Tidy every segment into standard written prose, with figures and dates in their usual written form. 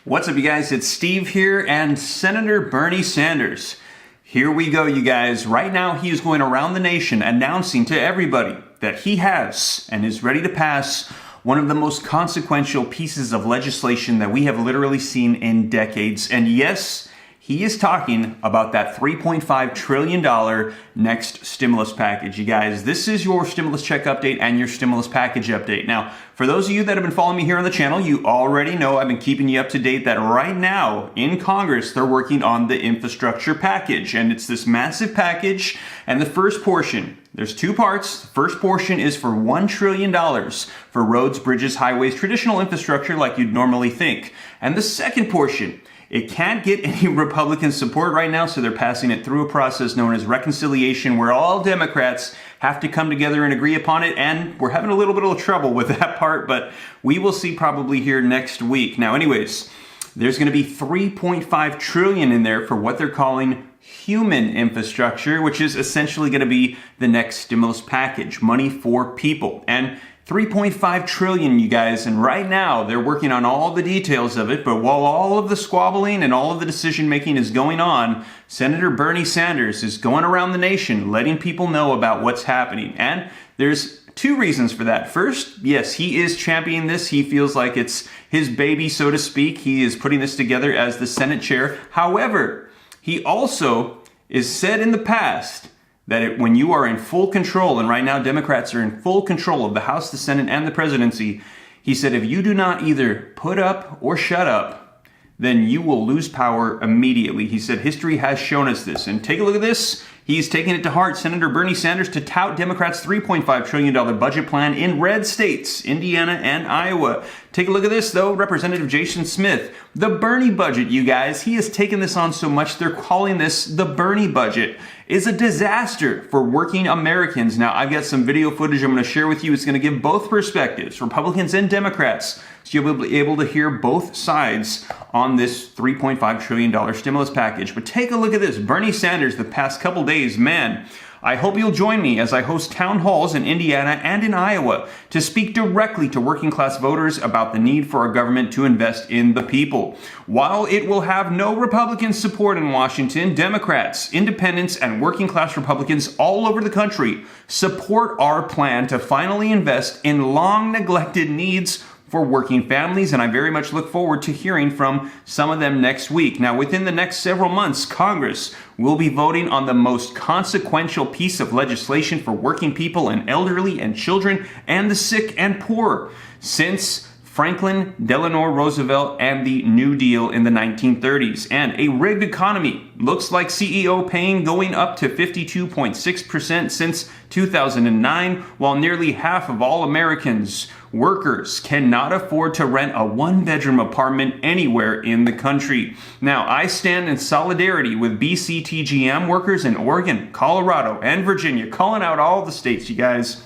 What's up, you guys? It's Steve here and Senator Bernie Sanders. Here we go, you guys. Right now, he is going around the nation announcing to everybody that he has and is ready to pass one of the most consequential pieces of legislation that we have literally seen in decades. And yes, he is talking about that $3.5 trillion next stimulus package. You guys, this is your stimulus check update and your stimulus package update. Now, for those of you that have been following me here on the channel, you already know I've been keeping you up to date that right now in Congress, they're working on the infrastructure package. And it's this massive package. And the first portion, there's two parts. The first portion is for $1 trillion for roads, bridges, highways, traditional infrastructure like you'd normally think. And the second portion, it can't get any Republican support right now, so they're passing it through a process known as reconciliation, where all Democrats have to come together and agree upon it, and we're having a little bit of trouble with that part, but we will see probably here next week. Now, anyways, there's going to be $3.5 trillion in there for what they're calling human infrastructure, which is essentially going to be the next stimulus package, money for people. And $3.5 trillion, you guys, and right now they're working on all the details of it, but while all of the squabbling and all of the decision making is going on, Senator Bernie Sanders is going around the nation letting people know about what's happening. And there's two reasons for that. First, yes, he is championing this. He feels like it's his baby, so to speak. He is putting this together as the Senate chair. However, he also is said in the past that when you are in full control, and right now Democrats are in full control of the House, the Senate, and the presidency, he said if you do not either put up or shut up, then you will lose power immediately. He said history has shown us this. And take a look at this. He's taking it to heart, Senator Bernie Sanders, to tout Democrats' $3.5 trillion budget plan in red states, Indiana and Iowa. Take a look at this, though. Representative Jason Smith, the Bernie budget, you guys. He has taken this on so much, they're calling this the Bernie budget. Is a disaster for working Americans. Now, I've got some video footage I'm going to share with you. It's going to give both perspectives, Republicans and Democrats, so you'll be able to hear both sides on this $3.5 trillion stimulus package. But take a look at this. Bernie Sanders, the past couple days, man, I hope you'll join me as I host town halls in Indiana and in Iowa to speak directly to working class voters about the need for our government to invest in the people. While it will have no Republican support in Washington, Democrats, independents, and working class Republicans all over the country support our plan to finally invest in long neglected needs for working families, and I very much look forward to hearing from some of them next week. Now, within the next several months, Congress will be voting on the most consequential piece of legislation for working people and elderly and children and the sick and poor since Franklin Delano Roosevelt and the New Deal in the 1930s. And a rigged economy looks like CEO paying going up to 52.6% since 2009, while nearly half of all Americans, workers, cannot afford to rent a one-bedroom apartment anywhere in the country. Now, I stand in solidarity with BCTGM workers in Oregon, Colorado, and Virginia, calling out all the states, you guys,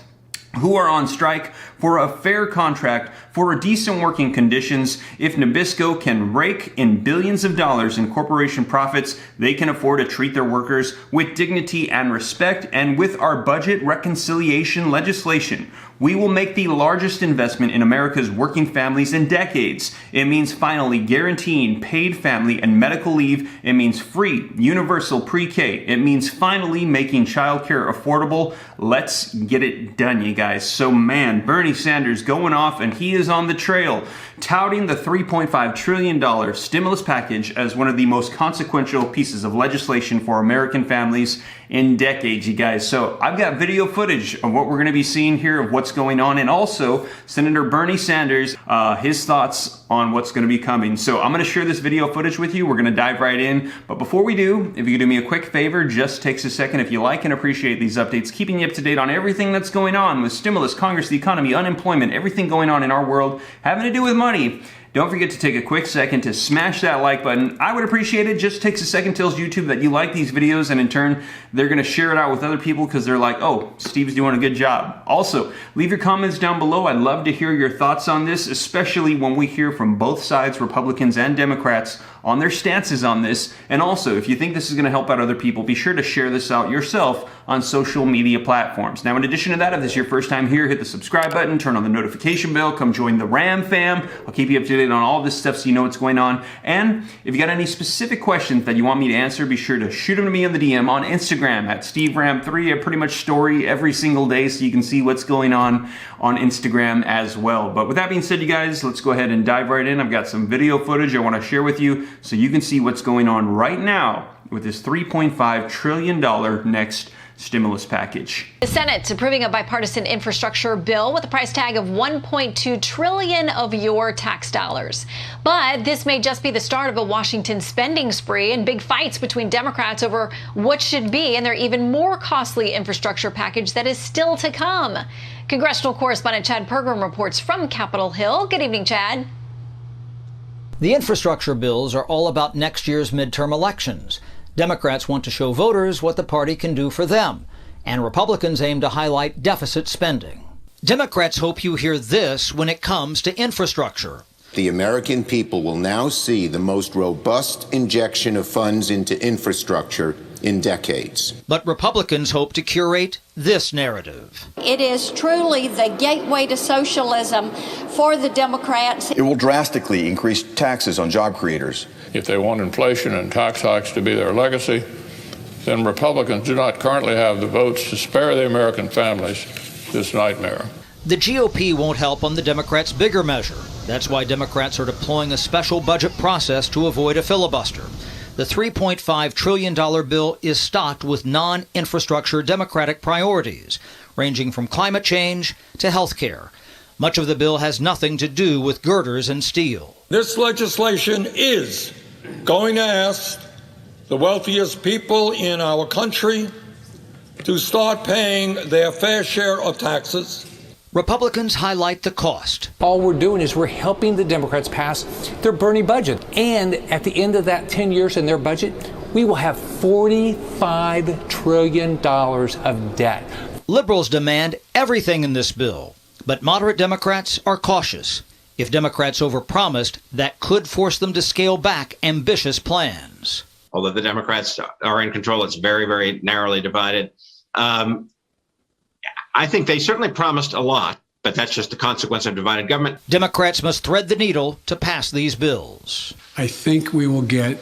who are on strike for a fair contract, for decent working conditions. If Nabisco can rake in billions of dollars in corporation profits, they can afford to treat their workers with dignity and respect. And with our budget reconciliation legislation, we will make the largest investment in America's working families in decades. It means finally guaranteeing paid family and medical leave. It means free, universal pre-K. It means finally making childcare affordable. Let's get it done, you guys. So man, Bernie Sanders going off, and he is on the trail, touting the $3.5 trillion stimulus package as one of the most consequential pieces of legislation for American families in decades, you guys. So I've got video footage of what we're going to be seeing here, of what's going on, and also Senator Bernie Sanders, his thoughts on what's going to be coming. So I'm going to share this video footage with you. We're going to dive right in. But before we do, if you could do me a quick favor, just takes a second. If you like and appreciate these updates, keeping you up to date on everything that's going on with stimulus, Congress, the economy, unemployment, everything going on in our world having to do with money, don't forget to take a quick second to smash that like button. I would appreciate it. Just takes a second, tells YouTube that you like these videos, and in turn, they're going to share it out with other people because they're like, oh, Steve's doing a good job. Also, leave your comments down below. I'd love to hear your thoughts on this, especially when we hear from both sides, Republicans and Democrats, on their stances on this. And also, if you think this is going to help out other people, be sure to share this out yourself on social media platforms. Now, in addition to that, if this is your first time here, hit the subscribe button, turn on the notification bell, come join the RAM fam. I'll keep you up to date updated on all this stuff so you know what's going on. And if you got any specific questions that you want me to answer, be sure to shoot them to me in the DM on Instagram at SteveRam3. I pretty much story every single day so you can see what's going on Instagram as well. But with that being said, you guys, let's go ahead and dive right in. I've got some video footage I want to share with you so you can see what's going on right now with this $3.5 trillion next stimulus package. The Senate's approving a bipartisan infrastructure bill with a price tag of $1.2 trillion of your tax dollars. But this may just be the start of a Washington spending spree and big fights between Democrats over what should be in their even more costly infrastructure package that is still to come. Congressional correspondent Chad Pergram reports from Capitol Hill. Good evening, Chad. The infrastructure bills are all about next year's midterm elections. Democrats want to show voters what the party can do for them, and Republicans aim to highlight deficit spending. Democrats hope you hear this when it comes to infrastructure. The American people will now see the most robust injection of funds into infrastructure in decades. But Republicans hope to curate this narrative. It is truly the gateway to socialism for the Democrats. It will drastically increase taxes on job creators. If they want inflation and tax hikes to be their legacy, then Republicans do not currently have the votes to spare the American families this nightmare. The GOP won't help on the Democrats' bigger measure. That's why Democrats are deploying a special budget process to avoid a filibuster. The $3.5 trillion bill is stocked with non-infrastructure Democratic priorities, ranging from climate change to health care. Much of the bill has nothing to do with girders and steel. This legislation is going to ask the wealthiest people in our country to start paying their fair share of taxes. Republicans highlight the cost. All we're doing is we're helping the Democrats pass their Bernie budget. And at the end of that 10 years in their budget, we will have $45 trillion of debt. Liberals demand everything in this bill, but moderate Democrats are cautious. If Democrats overpromised, that could force them to scale back ambitious plans. Although the Democrats are in control, it's very, very narrowly divided. I think they certainly promised a lot, but that's just the consequence of divided government. Democrats must thread the needle to pass these bills. I think we will get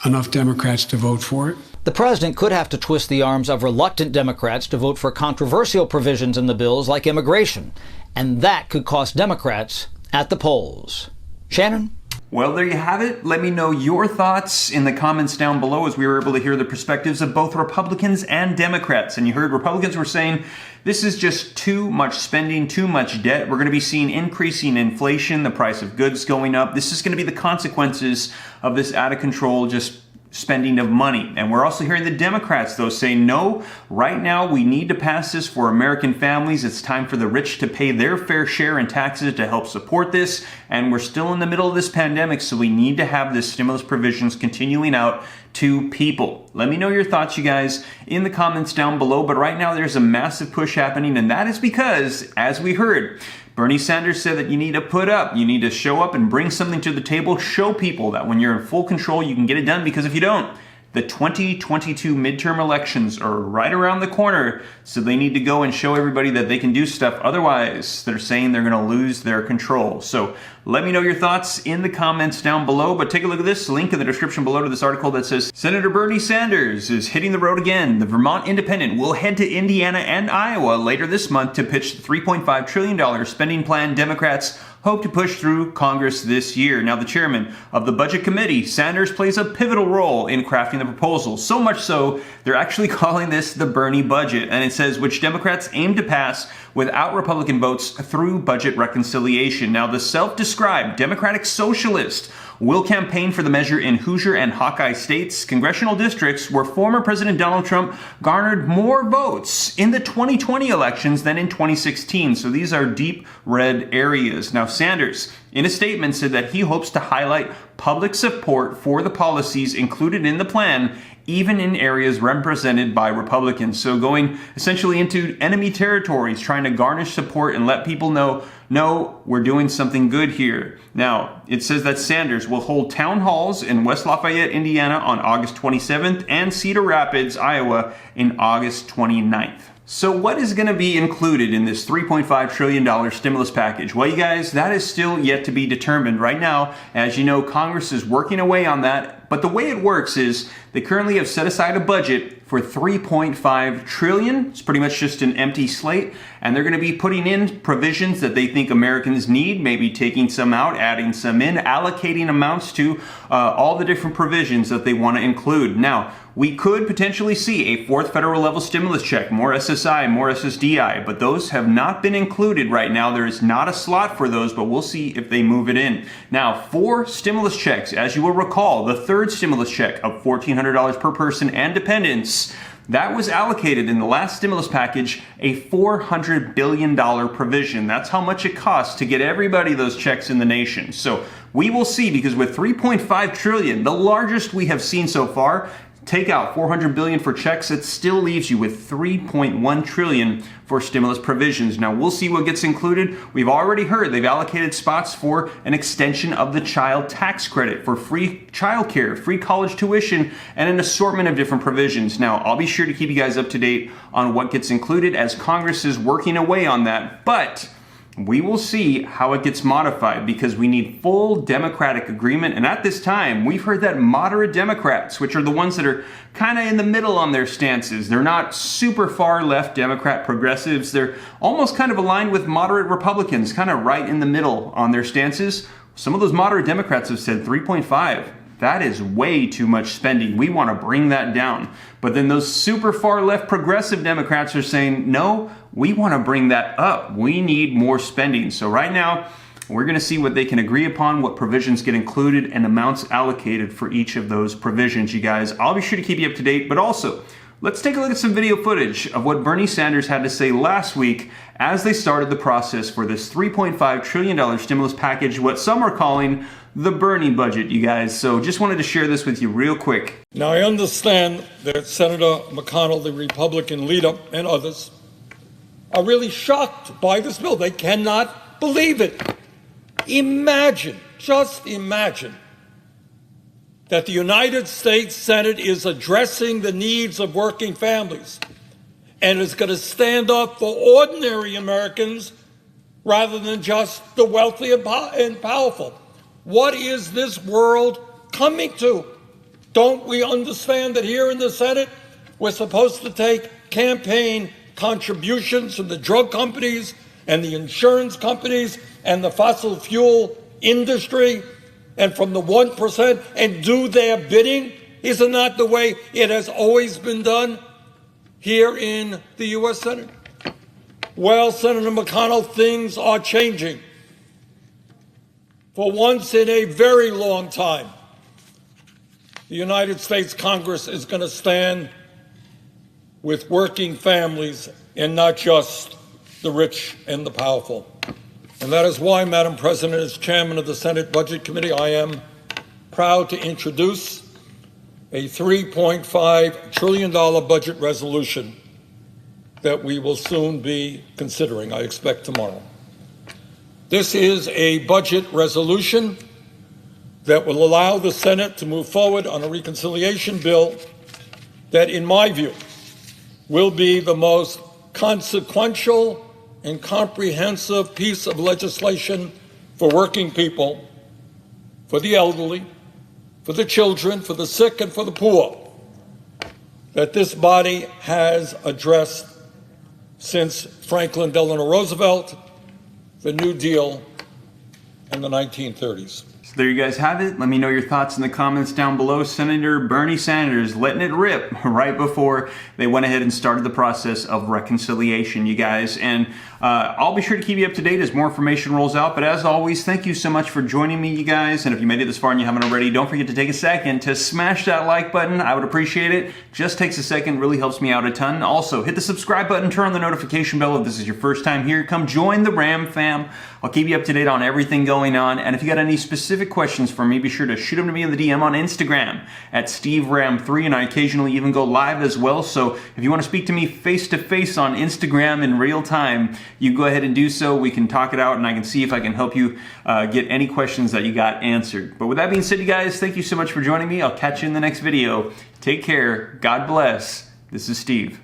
enough Democrats to vote for it. The president could have to twist the arms of reluctant Democrats to vote for controversial provisions in the bills like immigration, and that could cost Democrats at the polls. Shannon? Well, there you have it. Let me know your thoughts in the comments down below, as we were able to hear the perspectives of both Republicans and Democrats. And you heard Republicans were saying this is just too much spending, too much debt. We're going to be seeing increasing inflation, the price of goods going up. This is going to be the consequences of this out of control just spending of money. And we're also hearing the Democrats, though, say, no, right now we need to pass this for American families. It's time for the rich to pay their fair share in taxes to help support this. And we're still in the middle of this pandemic, so we need to have this stimulus provisions continuing out to people. Let me know your thoughts, you guys, in the comments down below. But right now there's a massive push happening, and that is because, as we heard, Bernie Sanders said that you need to put up, you need to show up and bring something to the table, show people that when you're in full control, you can get it done, because if you don't, the 2022 midterm elections are right around the corner, so they need to go and show everybody that they can do stuff. Otherwise, they're saying they're going to lose their control. So let me know your thoughts in the comments down below, but take a look at this link in the description below to this article that says Senator Bernie Sanders is hitting the road again. The Vermont Independent will head to Indiana and Iowa later this month to pitch the $3.5 trillion spending plan Democrats hope to push through Congress this year. Now, the chairman of the Budget Committee, Sanders, plays a pivotal role in crafting the proposal. So much so, they're actually calling this the Bernie budget. And it says, which Democrats aim to pass without Republican votes through budget reconciliation. Now, the self-described Democratic socialist will campaign for the measure in Hoosier and Hawkeye states, congressional districts where former President Donald Trump garnered more votes in the 2020 elections than in 2016. So these are deep red areas. Now, Sanders, in a statement, said that he hopes to highlight public support for the policies included in the plan, even in areas represented by Republicans. So going essentially into enemy territories, trying to garnish support and let people know, no, we're doing something good here. Now, it says that Sanders will hold town halls in West Lafayette, Indiana on August 27th and Cedar Rapids, Iowa in August 29th. So what is going to be included in this $3.5 trillion stimulus package? Well, you guys, that is still yet to be determined. Right now, as you know, Congress is working away on that. But the way it works is they currently have set aside a budget for $3.5 trillion. It's pretty much just an empty slate. And they're going to be putting in provisions that they think Americans need, maybe taking some out, adding some in, allocating amounts to all the different provisions that they want to include. Now, we could potentially see a fourth federal level stimulus check, more SSI, more SSDI, but those have not been included right now. There is not a slot for those, but we'll see if they move it in. Now, 4 stimulus checks, as you will recall, the third stimulus check of $1,400 per person and dependents, that was allocated in the last stimulus package, a $400 billion provision. That's how much it costs to get everybody those checks in the nation. So we will see, because with $3.5 trillion, the largest we have seen so far, take out $400 billion for checks, it still leaves you with $3.1 trillion for stimulus provisions. Now, we'll see what gets included. We've already heard they've allocated spots for an extension of the child tax credit, for free childcare, free college tuition, and an assortment of different provisions. Now, I'll be sure to keep you guys up to date on what gets included as Congress is working away on that. But we will see how it gets modified, because we need full Democratic agreement. And at this time, we've heard that moderate Democrats, which are the ones that are kind of in the middle on their stances, they're not super far left Democrat progressives, they're almost kind of aligned with moderate Republicans, kind of right in the middle on their stances. Some of those moderate Democrats have said 3.5. That is way too much spending. We want to bring that down. But then those super far left progressive Democrats are saying, no, we want to bring that up. We need more spending. So right now, we're going to see what they can agree upon, what provisions get included, and amounts allocated for each of those provisions, you guys. I'll be sure to keep you up to date, but also, let's take a look at some video footage of what Bernie Sanders had to say last week as they started the process for this $3.5 trillion stimulus package, what some are calling the Bernie budget, you guys. So just wanted to share this with you real quick. Now, I understand that Senator McConnell, the Republican leader, and others are really shocked by this bill. They cannot believe it. Imagine, just imagine, that the United States Senate is addressing the needs of working families and is going to stand up for ordinary Americans rather than just the wealthy and powerful. What is this world coming to? Don't we understand that here in the Senate, we're supposed to take campaign contributions from the drug companies and the insurance companies and the fossil fuel industry and from the 1% and do their bidding? Isn't that the way it has always been done here in the U.S. Senate? Well, Senator McConnell, things are changing. For once in a very long time, the United States Congress is going to stand with working families and not just the rich and the powerful. And that is why, Madam President, as chairman of the Senate Budget Committee, I am proud to introduce a $3.5 trillion budget resolution that we will soon be considering, I expect tomorrow. This is a budget resolution that will allow the Senate to move forward on a reconciliation bill that, in my view, will be the most consequential and comprehensive piece of legislation for working people, for the elderly, for the children, for the sick, and for the poor that this body has addressed since Franklin Delano Roosevelt, the New Deal, in the 1930s. So there you guys have it. Let me know your thoughts in the comments down below. Senator Bernie Sanders letting it rip right before they went ahead and started the process of reconciliation, you guys. And I'll be sure to keep you up to date as more information rolls out. But as always, thank you so much for joining me, you guys. And if you made it this far and you haven't already, don't forget to take a second to smash that like button. I would appreciate it. Just takes a second, really helps me out a ton. Also, hit the subscribe button, turn on the notification bell if this is your first time here. Come join the Ram fam. I'll keep you up to date on everything going on. And if you got any specific questions for me, be sure to shoot them to me in the DM on Instagram at SteveRam3, and I occasionally even go live as well. So if you want to speak to me face to face on Instagram in real time, you go ahead and do so. We can talk it out and I can see if I can help you get any questions that you got answered. But with that being said, you guys, thank you so much for joining me. I'll catch you in the next video. Take care. God bless. This is Steve.